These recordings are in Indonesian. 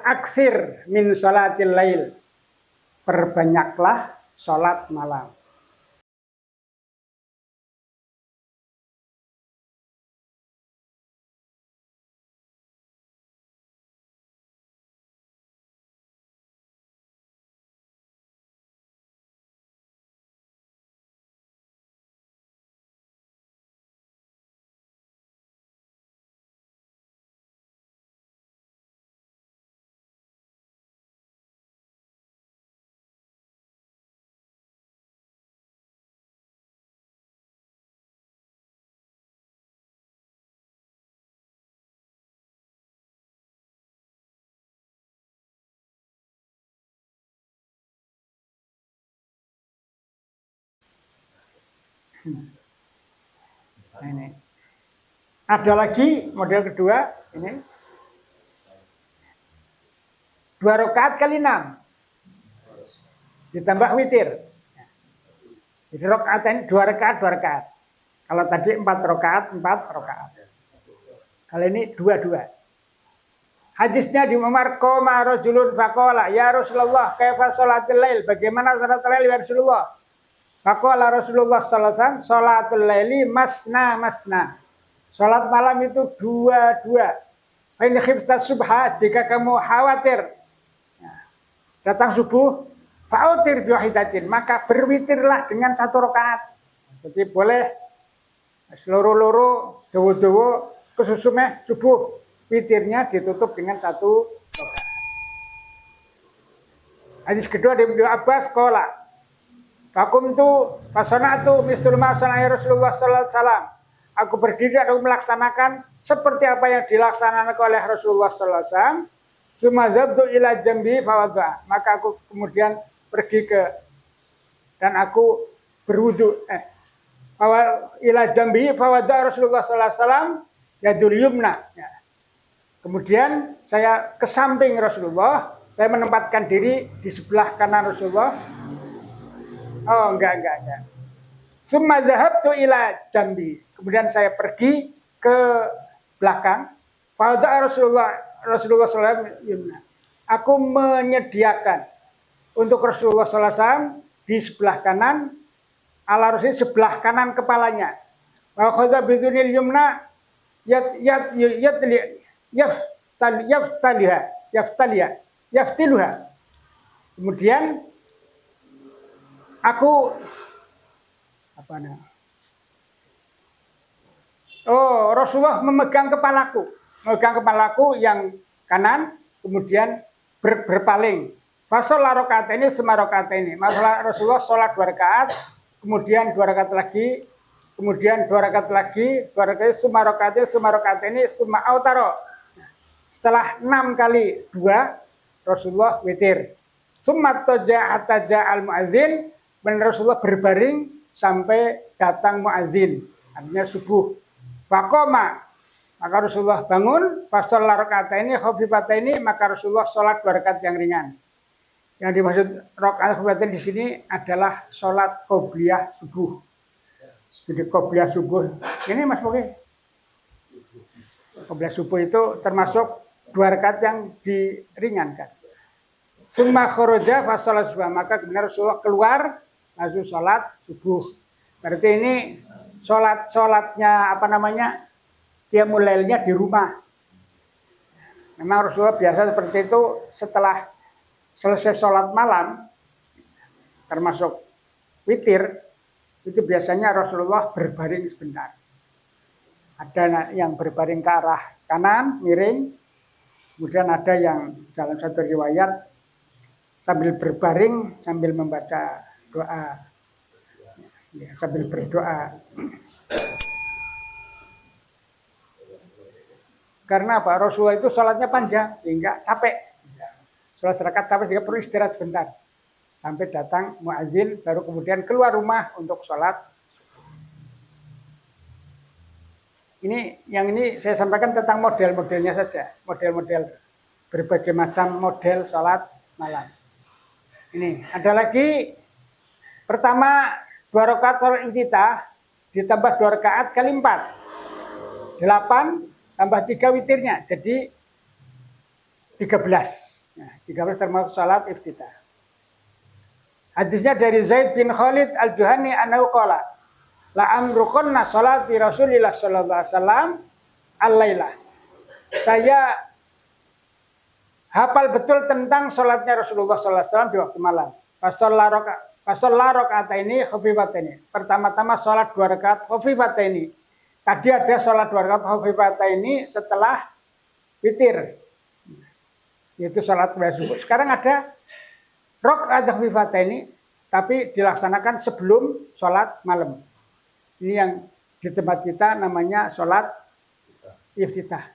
aksir min sholatil lail. Perbanyaklah sholat malam. Nah, ini. Ada lagi model kedua ini 2 rakaat kali 6 ditambah witir. Jadi rakaat ini 2 rakaat 2 rakaat. Kalau tadi 4 rakaat 4 rakaat. Kali ini 2. Hadisnya di Umar qoma rajulun faqala ya Rasulullah kaifa sholatul lail? Bagaimana salat lail ya Rasulullah? Faqala Rasulullah sallallahu alaihi wasallam sholatul laili masna masna. Salat malam itu 2. Fa in khifta subha, jika kamu khawatir datang subuh, fa'utir bi wahidatin, maka berwitirlah dengan 1 rakaat. Jadi boleh loro-loro dawa-dawa kesusumeh subuh, witirnya ditutup dengan 1 rakaat. Hadis kedua dari Ibnu Abbas qala Fakumtu fasanatu mistul ma sana'a Rasulullah sallallahu alaihi wasallam. Aku berdiri dan melaksanakan seperti apa yang dilaksanakan oleh Rasulullah sallallahu alaihi wasallam. Sumadzabtu ila jambi fawadha. Maka aku kemudian pergi dan aku berwudu ila jambi fawadha Rasulullah sallallahu alaihi wasallam yadul yumna. Kemudian saya ke samping Rasulullah, saya menempatkan diri di sebelah kanan Rasulullah. Oh, enggak. Summa dhahabtu ila jambi. Kemudian saya pergi ke belakang. Fawadha Rasulullah sallallahu alaihi wasallam. Aku menyediakan untuk Rasulullah sallallahu alaihi wasallam di sebelah kanan, ala Rasul sebelah kanan kepalanya. Wa khadha bidunil yumna yaftiluha. Kemudian aku Rasulullah memegang kepalaku yang kanan, kemudian berpaling. Fasolah rakaat ini sema rakaat ini. Masalah Rasulullah sholat 2 rakaat, kemudian 2 rakaat lagi, kemudian 2 rakaat lagi, 2 rakaat sema rakaat ini sema autaro. Setelah 6 kali 2, Rasulullah witir. Summa taja al muadzin, dan Rasulullah berbaring sampai datang muadzin, artinya subuh. Faqoma, maka Rasulullah bangun, fasalla rakaataini khafifataini, maka Rasulullah sholat 2 rakaat yang ringan. Yang dimaksud rakaat khafifataini di sini adalah sholat qobliyah subuh. Jadi qobliyah subuh ini Mas Boki. Qobliyah subuh itu termasuk 2 rakaat yang diringankan. Summa kharaja fa shalat subuh, maka kemudian Rasulullah keluar langsung sholat subuh. Berarti ini sholatnya qiyamul lailnya di rumah. Memang Rasulullah biasa seperti itu setelah selesai sholat malam, termasuk witir, itu biasanya Rasulullah berbaring sebentar. Ada yang berbaring ke arah kanan, miring. Kemudian ada yang dalam satu riwayat sambil berbaring, sambil membaca doa, sambil berdoa. Karena apa? Rasulullah itu sholatnya panjang sehingga capek. Sholat rakaat capek sehingga perlu istirahat sebentar. Sampai datang muadzin, baru kemudian keluar rumah untuk sholat. Yang ini saya sampaikan tentang model-modelnya saja. Model-model berbagai macam model sholat malam. Ini ada lagi. Pertama 2 rakaat sholat iftitah ditambah 2 rakaat kali 4. 8 tambah 3 witirnya. Jadi 13 13. Nah, 13 termasuk salat iftitah. Hadisnya dari Zaid bin Khalid Al-Juhani annahu qala la amrukunna salati Rasulillah sallallahu alaihi wasallam al-lailah. Saya hafal betul tentang salatnya Rasulullah sallallahu alaihi wasallam di waktu malam. Fasalla rakaataini khafifataini. Pertama-tama salat 2 rakaat khafifataini. Tadi ada salat 2 rakaat khafifataini setelah witir. Yaitu salat subuh. Sekarang ada rakaat khafifataini tapi dilaksanakan sebelum salat malam. Ini yang di tempat kita namanya salat iftitah.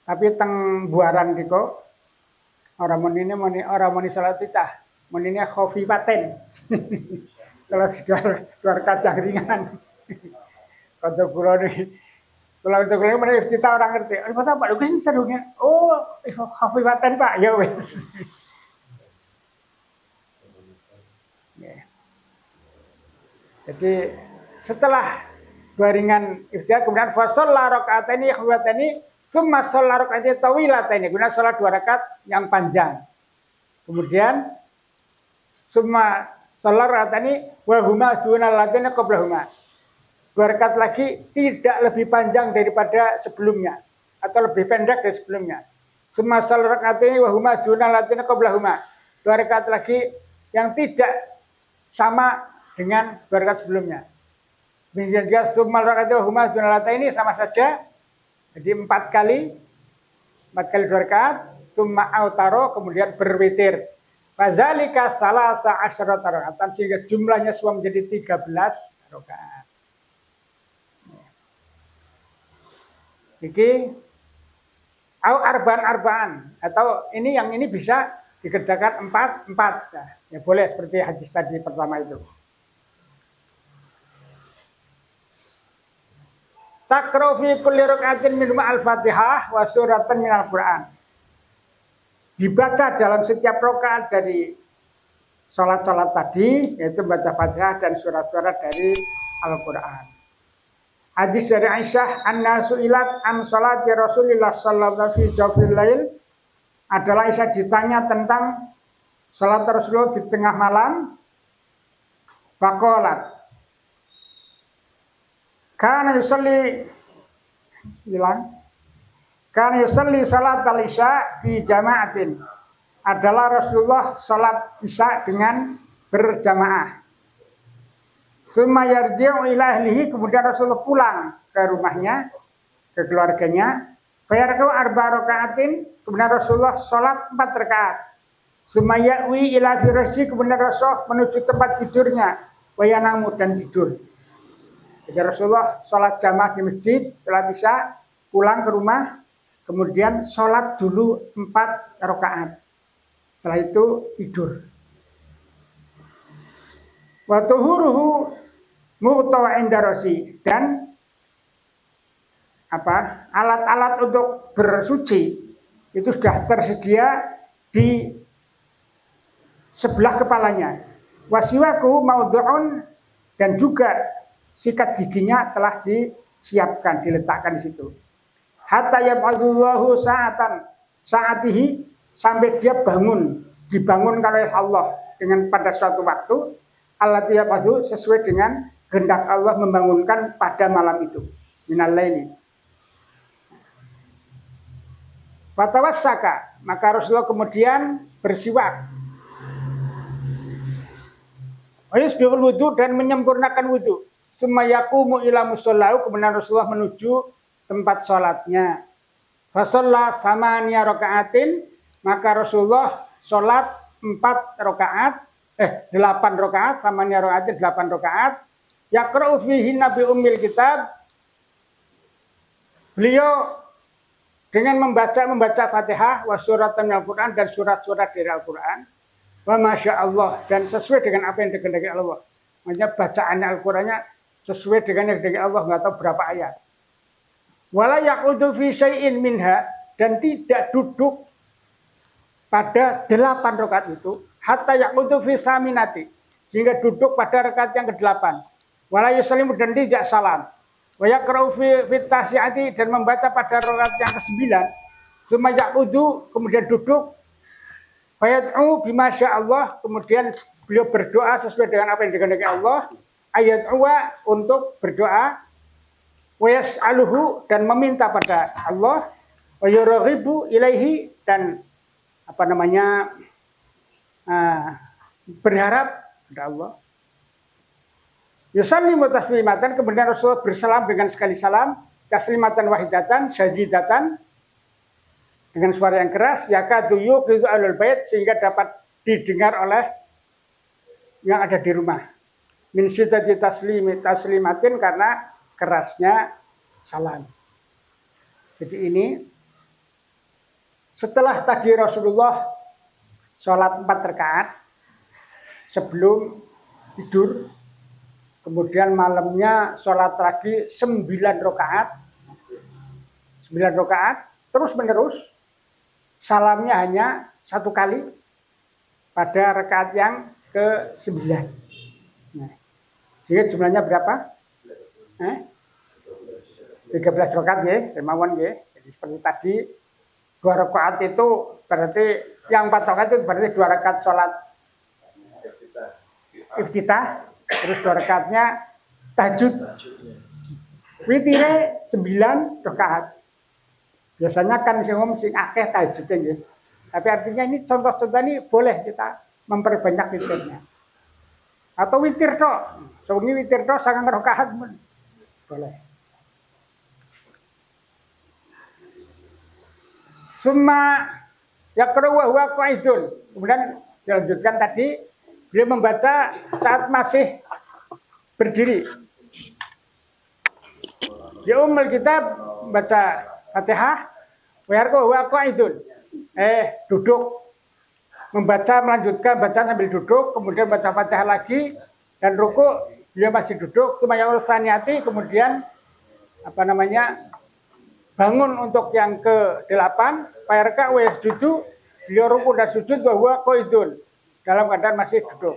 Tapi teng buaran diko orang muni salat iftitah. Menini khofifaten. Salat 2 rakaat yang ringan. Kalau kula ini iftitah orang ngerti. Oh, Pak Lukas serunya. Oh, khofifaten Pak. Ya wes. Jadi setelah 2 ringan iftitah kemudian fasalla rakaataini khafifataini summa shalla rakaataini tawilataini. Kemudian salat 2 rakaat yang panjang. Kemudian summa shalla rakaataini wa huma dunal ladzina qablahuma. 2 rakaat lagi tidak lebih panjang daripada sebelumnya atau lebih pendek dari sebelumnya. Summa shalla rakaataini wa huma dunal ladzina qablahuma. 2 rakaat lagi yang tidak sama dengan 2 rakaat sebelumnya. Demikian juga summa rakaat wa huma dunal ladzina ini sama saja. Jadi 4 kali 2 rakaat summa autaro kemudian berwitir. Fadzalika salasa asyarata rakaatan sehingga jumlahnya semua menjadi 13 rakaat. Iki au arbaan atau yang ini bisa dikerjakan 4. Nah, ya boleh seperti hadis tadi pertama itu. Takra'u fi kulli raka'atin minhum al-Fatihah wa suratan minal Qur'an. Dibaca dalam setiap rakaat dari salat-salat tadi, yaitu baca Fatihah dan surat-surat dari Al-Quran. Hadis dari Aisyah, anna su'ilat an salati Rasulillah sallallahu alaihi wasallam adalah Aisyah ditanya tentang salat Rasulullah di tengah malam. Faqalat kana yusalli salat al-isya fi jama'atin. Adalah Rasulullah salat isya dengan berjamaah. Summa yarji'u ila ahlihi, kemudian Rasulullah pulang ke rumahnya, ke keluarganya. Fayarka'u 4 rakaatin, kemudian Rasulullah salat 4 rakaat. Summa ya'wi ila firasyi, kemudian Rasulullah menuju tempat tidurnya. Wa yanamu dan tidur. Jadi Rasulullah salat jamaah di masjid, salat isya, pulang ke rumah, kemudian salat dulu 4 rakaat. Setelah itu tidur. Wa tuhuruhu mu'tawa inda rasi, dan alat-alat untuk bersuci itu sudah tersedia di sebelah kepalanya. Wasiwaku maudhu'un, dan juga sikat giginya telah disiapkan, diletakkan di situ. Hatta yab'adullahu saatihi, sampai dia dibangunkan oleh Allah dengan pada suatu waktu, allati yab'adhu, sesuai dengan kehendak Allah membangunkan pada malam itu, minal laili. Fatawassaka, maka Rasulullah kemudian bersiwak. Yusbihul wudu, dan menyempurnakan wudu. Summa yaqumu ila musallahu, kemudian Rasulullah menuju tempat sholatnya. Fasalla samaniya rakaatin, maka Rasulullah sholat 8 rakaat, samaniya rakaatin 8 rakaat. Yaqra'u fihi nabi ummil kitab, beliau dengan membaca Fatihah wa suratan Al-Quran, dan surat-surat dari Al-Quran. Wa masya Allah, dan sesuai dengan apa yang dikehendaki Allah. Maksudnya bacaannya Al-Qurannya sesuai dengan yang dikehendaki Allah, nggak tahu berapa ayat. Wala yaqudu fi syai'in minha, dan tidak duduk pada 8 rakaat itu, hatta yaqudu fi saminati, sehingga duduk pada rakaat yang ke-8. Wala yusallimu, dan tidak salam. Wa yaqra'u fi tasi'ati, dan membaca pada rakaat yang ke-9, Summa yaqudu, kemudian duduk. Fayad'u bima Allah, kemudian beliau berdoa sesuai dengan apa yang dikehendaki Allah. Ayat'uwa, untuk berdoa. Wa yas'aluhu, dan meminta pada Allah. Wa yuraghibu ilaihi, dan apa namanya, berharap pada Allah. Yusallimu taslimatan, kemudian Rasulullah bersalam dengan sekali salam, taslimatan wahidatan, syajidatan, dengan suara yang keras, yakadu yuqizu alul bait, sehingga dapat didengar oleh yang ada di rumah. Min syiddati taslimatin, karena kerasnya salam. Jadi ini setelah tadi Rasulullah sholat 4 rakaat sebelum tidur, kemudian malamnya sholat lagi 9 rakaat, 9 rakaat terus menerus, salamnya hanya 1 kali pada rakaat yang ke-9. Nah, sehingga jumlahnya berapa? 13 rakaat ya, semawan ya. Jadi seperti tadi 2 rakaat itu berarti yang 4 rakaat itu berarti 2 rakaat sholat iftitah, terus 2 rakaatnya tahajud. Witire 9 rakaat. Biasanya kan sing akeh tahajudnya ya. Tapi artinya ini contoh-contoh ini boleh kita memperbanyak witirnya. Atau witir tok. Sungi witir tok 9 rakaat boleh. Summa yaqra'u wa huwa qaidun. Kemudian dilanjutkan tadi, beliau membaca saat masih berdiri. Di umul kitab baca Fatihah, wa yarqa'u wa qaidun. Duduk. Membaca, melanjutkan bacaan sambil duduk, kemudian baca Fatihah lagi dan ruku, beliau masih duduk. Summa yaqra'u saniyati, kemudian apa namanya? Bangun untuk yang ke-8, fayarka wa yasjudu, beliau ruku dan sujud bahwa qaidun, dalam keadaan masih duduk.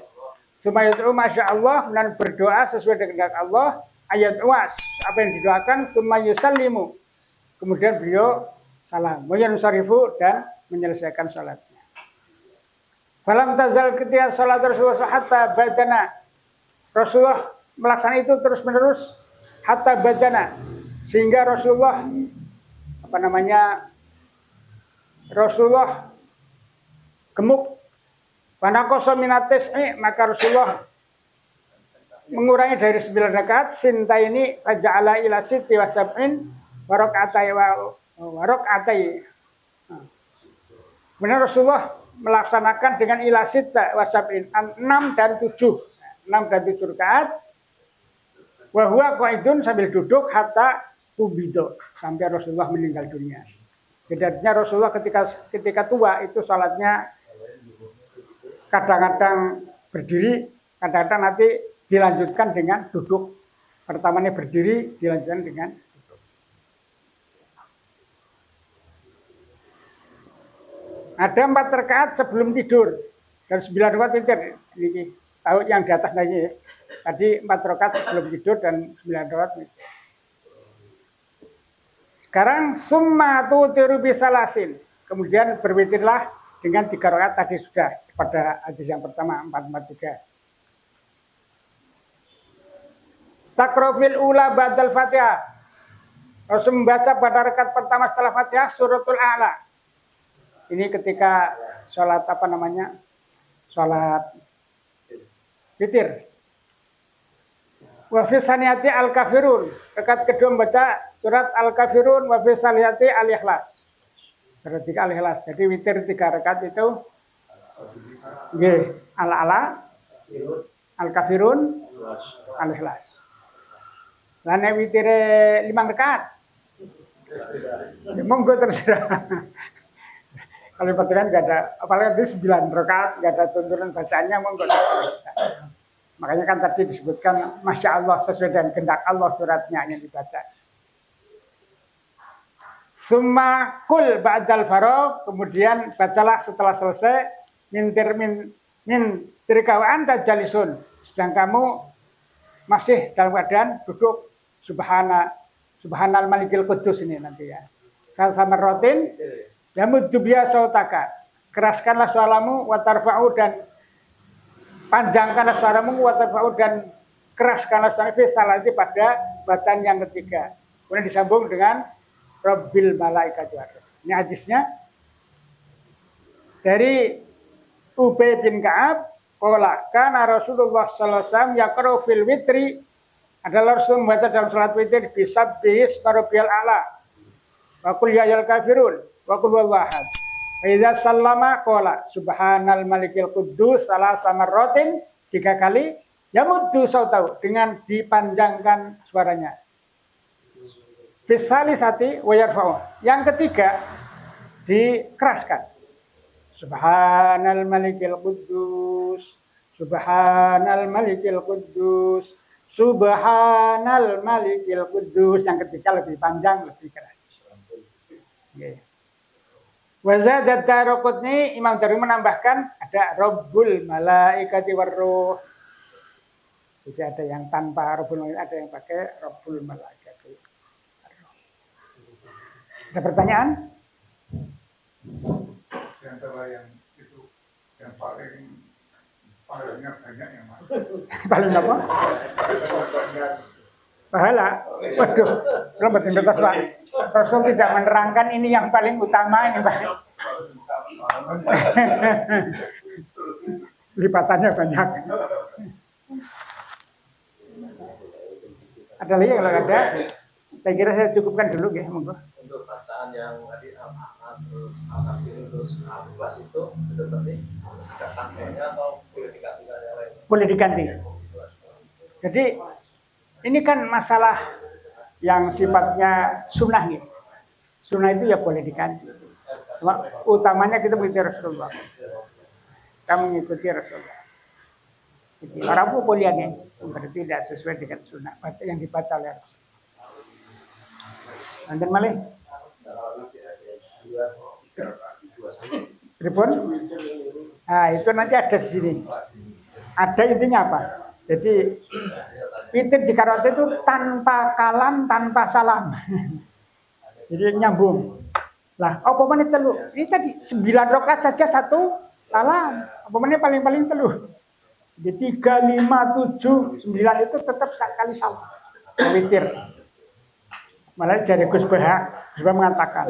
Sumayatu masyaallah, dan berdoa sesuai dengan Allah, ayat was, apa yang didoakan, sumayusallimu, kemudian beliau salam, wayansarifu, dan menyelesaikan salatnya. Falam tazal ketika salat Rasulullah hatta badana, Rasulullah melaksanakan itu terus menerus hatta badana, sehingga Rasulullah Rasulullah gemuk. Panakoso minatis, maka Rasulullah mengurangi dari 9 rakaat, sinta ini faja'ala ila siti wa sab'in warakatai. Kemudian Rasulullah melaksanakan dengan ila sita wa sab'in, 6 dan 7 rakaat. Wa huwa qaidun, sambil duduk, hatta kubido, sampai Rasulullah meninggal dunia. Jadi artinya Rasulullah ketika tua itu salatnya kadang-kadang berdiri, kadang-kadang nanti dilanjutkan dengan duduk. Pertamanya berdiri, dilanjutkan dengan duduk. Ada 4 rakaat sebelum tidur dan 9 rakaat witir. Ini tahu yang di atas lagi ya. Tadi 4 rakaat sebelum tidur dan 9 rakaat witir. Sekarang summa tutiru bisalasin. Kemudian berwitirlah dengan 3 rakaat tadi sudah pada hadis yang pertama 443. Takrofil ula ba'dal Fatihah. Rasul membaca pada rakaat pertama setelah Fatihah suratul A'la. Ini ketika sholat sholat witir. Wa fi saniyati al-kafirun. Rakaat kedua membaca surat al-kafirun, wa fi salihati al-ikhlas. Berarti al-ikhlas. Jadi witir 3 rakaat itu al-ala, al-kafirun, al-ikhlas. Lan witir 5 rakaat. Monggo terserah. Kalau Fatihah enggak ada, apalagi 9 rakaat enggak ada tuntunan bacaannya, monggo. Makanya kan tadi disebutkan Masya Allah sesuai dengan kehendak Allah suratnya yang dibaca. Summa kul ba'dal faragh, kemudian bacalah setelah selesai min tirka wa anta jalisun, sedang kamu masih dalam keadaan duduk, subhanal malikil qudus ini nanti ya. Salsa marratin Yamuddu biya sautaka. Keraskanlah suaramu wa tarfa'u dan panjangkanlah suaramu wa tarfa'u dan keraskanlah suaramu fi salati pada bacaan yang ketiga. Kemudian disambung dengan Rabbil malaikati war ruh. Ini hadisnya dari Ubay bin Ka'ab qala kana Rasulullah sallallahu alaihi wasallam yaqra'u fil witri adalah Rasul membaca dalam salat witir bisabbihis marabbil a'la wa qul ya ayyuhal kafirun wa qul huwallahu ahad. Wa idza sallama qala subhanal malikil quddus salasa marratin 3 kali yamuddu sautau dengan dipanjangkan suaranya. Fisalisati wa yarfa'u. Yang ketiga dikeraskan. Subhanal malikil quddus subhanal malikil quddus subhanal malikil quddus. Yang ketiga lebih panjang, lebih keras. Wazadat Daraqutni, Imam Daraqutni menambahkan ada Rabbul malaikati war ruh. Jadi ada yang tanpa Rabbul malaikati, ada yang pakai Rabbul malaikati war ruh. Ada pertanyaan? Di antara yang itu yang paling pahalanya banyak yang mana? Paling apa? Pahala. Waduh, belum berinteres Pak. Rasul tidak menerangkan ini yang paling utama ini Pak. Lipatannya banyak. Ada lagi kalau ada? Saya kira saya cukupkan dulu ya, monggo. Untuk bacaan yang tadi al-ahad terus al-kafir terus al-ikhlas itu berarti ada tanggalnya atau boleh diganti yang lain? Boleh diganti. Jadi ini kan masalah yang sifatnya sunnah gitu. Sunnah itu ya boleh diganti. Cuma utamanya kita mengikuti Rasulullah. Kita mengikuti Rasulullah. Jadi orang pun boleh nih, berarti tidak sesuai dengan sunnah yang dibaca oleh Rasul. Nanti malih. Pripun? Nah, itu nanti ada di sini. Ada intinya apa? Jadi witir di karote itu tanpa kalam, tanpa salam. Jadi nyambung. Lah, apa menit telu? Ini tadi 9 rakaat saja 1 salam. Apa menit paling-paling telu? Jadi 3, 5, 7, 9 itu tetap sekali salam. Witir. Malah dari Gus Bah mengatakan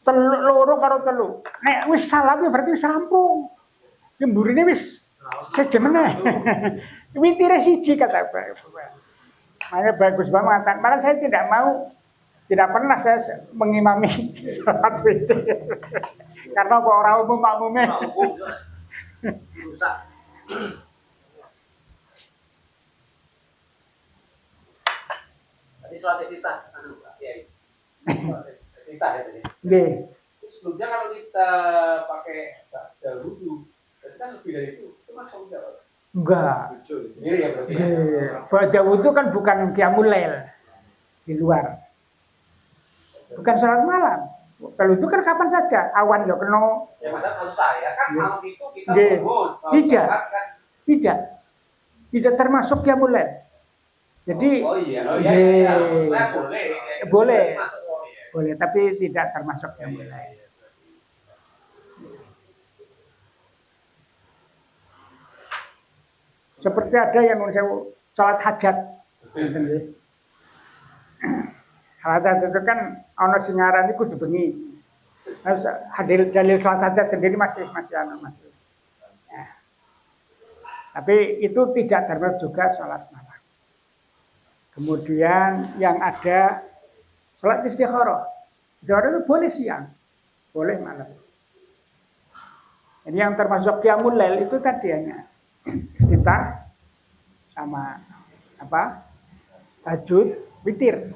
telu loro karo telu. Nek wis salam berarti wis rampung. Gemburine wis sejemene. Witire siji kata Pak. Makanya bagus banget. Malah saya tidak pernah saya mengimami salat witir. Karena kok orang umum makmume. Tadi soal kita, ya. Kita ya tadi. Nggih. Sebelumnya kalau kita pakai dahulu, berarti kan lebih dari itu masuk enggak? Enggak. Ini ya berarti. Baca wudu kan bukan qiyamul lail di luar. Bukan salat malam. Kalau itu kan kapan saja, awan yo kena. Ya masa kalau saya kan malam itu kita bangun. Tidak. Tidak termasuk qiyamul lail. Jadi boleh. Boleh, tapi tidak termasuk qiyamul lail. Seperti ada yang sholat hajat. Hajat itu kan ono singaran itu kudu bengi. Hadir dalil sholat hajat sendiri masih. Ya. Tapi itu tidak termasuk juga sholat malam. Kemudian yang ada sholat istikharah. Istikharah itu boleh siang, boleh malam. Jadi yang termasuk qiyamul lail itu tadi hanya kita sama apa? Tahajud, witir.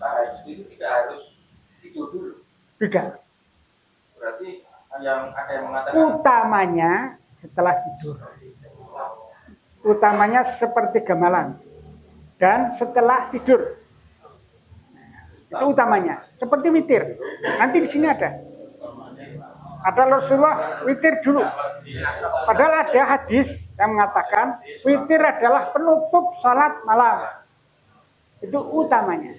Tahajud itu tidak harus tidur dulu. Tidak. Berarti yang ada yang mengatakan Utamanya setelah tidur. Utamanya sepertiga malam dan setelah tidur. Itu utamanya. Seperti witir. Nanti di sini ada. Ada Rasulullah witir dulu. Padahal ada hadis yang mengatakan witir adalah penutup salat malam. Itu utamanya.